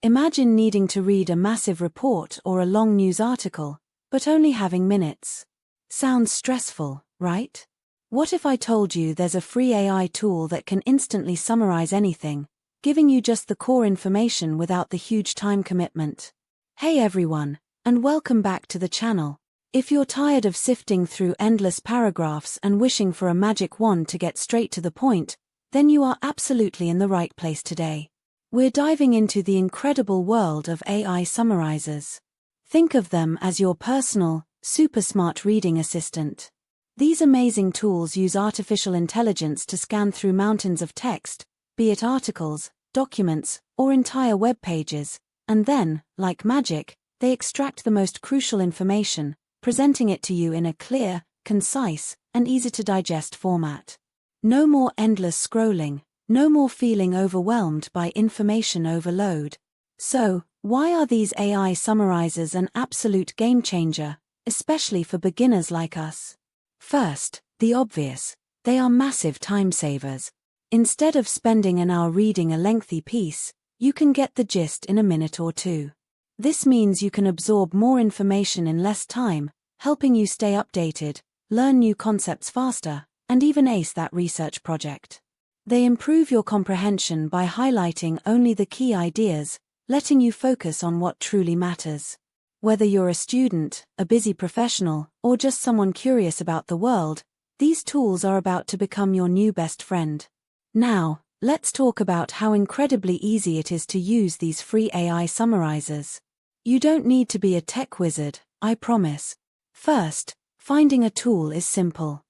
Imagine needing to read a massive report or a long news article, but only having minutes. Sounds stressful, right? What if I told you there's a free AI tool that can instantly summarize anything, giving you just the core information without the huge time commitment? Hey everyone, and welcome back to the channel. If you're tired of sifting through endless paragraphs and wishing for a magic wand to get straight to the point, then you are absolutely in the right place today. We're diving into the incredible world of AI summarizers. Think of them as your personal, super smart reading assistant. These amazing tools use artificial intelligence to scan through mountains of text, be it articles, documents, or entire web pages, and then, like magic, they extract the most crucial information, presenting it to you in a clear, concise, and easy-to-digest format. No more endless scrolling, no more feeling overwhelmed by information overload. So, why are these AI summarizers an absolute game-changer, especially for beginners like us? First, the obvious: they are massive time savers. Instead of spending an hour reading a lengthy piece, you can get the gist in a minute or two. This means you can absorb more information in less time, helping you stay updated, learn new concepts faster, and even ace that research project. They improve your comprehension by highlighting only the key ideas, letting you focus on what truly matters. Whether you're a student, a busy professional, or just someone curious about the world, these tools are about to become your new best friend. Now, let's talk about how incredibly easy it is to use these free AI summarizers. You don't need to be a tech wizard, I promise. First, finding a tool is simple.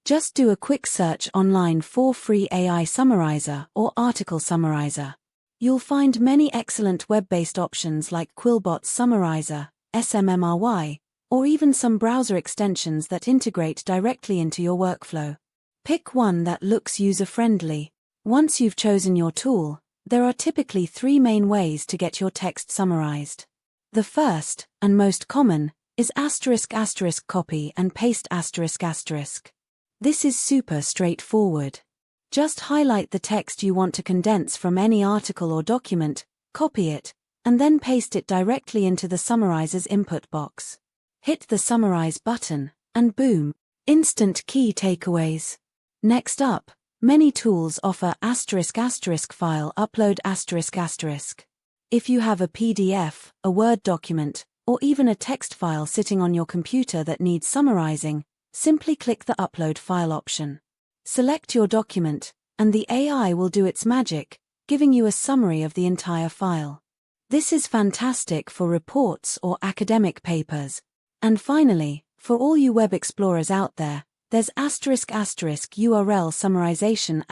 Just do a quick search online for free AI summarizer or article summarizer. You'll find many excellent web-based options like Quillbot's Summarizer, SMMRY, or even some browser extensions that integrate directly into your workflow. Pick one that looks user-friendly. Once you've chosen your tool, there are typically three main ways to get your text summarized. The first, and most common, is *** copy and paste ***. This is super straightforward. Just highlight the text you want to condense from any article or document, copy it, and then paste it directly into the summarizer's input box. Hit the Summarize button, and boom, instant key takeaways. Next up, many tools offer *** file upload ***. If you have a PDF, a Word document, or even a text file sitting on your computer that needs summarizing, simply click the Upload File option. Select your document, and the AI will do its magic, giving you a summary of the entire file. This is fantastic for reports or academic papers. And finally, for all you web explorers out there, there's *** URL summarization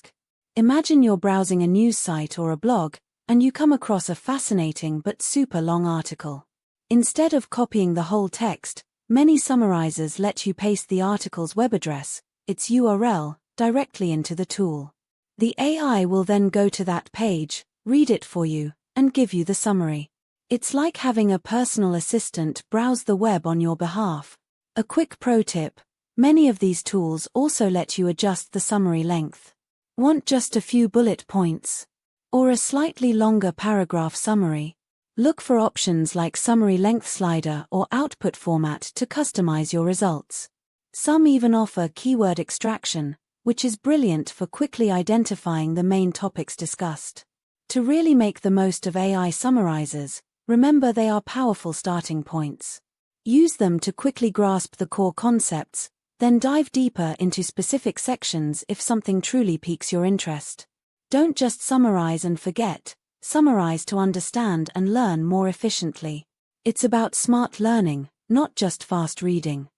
***. Imagine you're browsing a news site or a blog, and you come across a fascinating but super long article. Instead of copying the whole text, many summarizers let you paste the article's web address, its URL, directly into the tool. The AI will then go to that page, read it for you, and give you the summary. It's like having a personal assistant browse the web on your behalf. A quick pro tip: many of these tools also let you adjust the summary length. Want just a few bullet points? Or a slightly longer paragraph summary? Look for options like Summary Length Slider or Output Format to customize your results. Some even offer keyword extraction, which is brilliant for quickly identifying the main topics discussed. To really make the most of AI summarizers, remember they are powerful starting points. Use them to quickly grasp the core concepts, then dive deeper into specific sections if something truly piques your interest. Don't just summarize and forget. Summarize to understand and learn more efficiently. It's about smart learning, not just fast reading.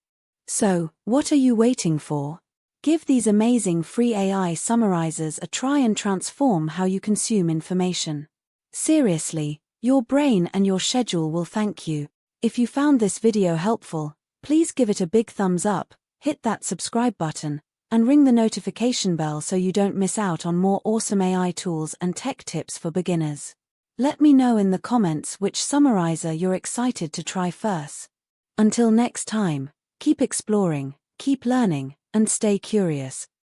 So, what are you waiting for? Give these amazing free AI summarizers a try and transform how you consume information. Seriously, your brain and your schedule will thank you. If you found this video helpful, please give it a big thumbs up, hit that subscribe button, and ring the notification bell so you don't miss out on more awesome AI tools and tech tips for beginners. Let me know in the comments which summarizer you're excited to try first. Until next time, keep exploring, keep learning, and stay curious.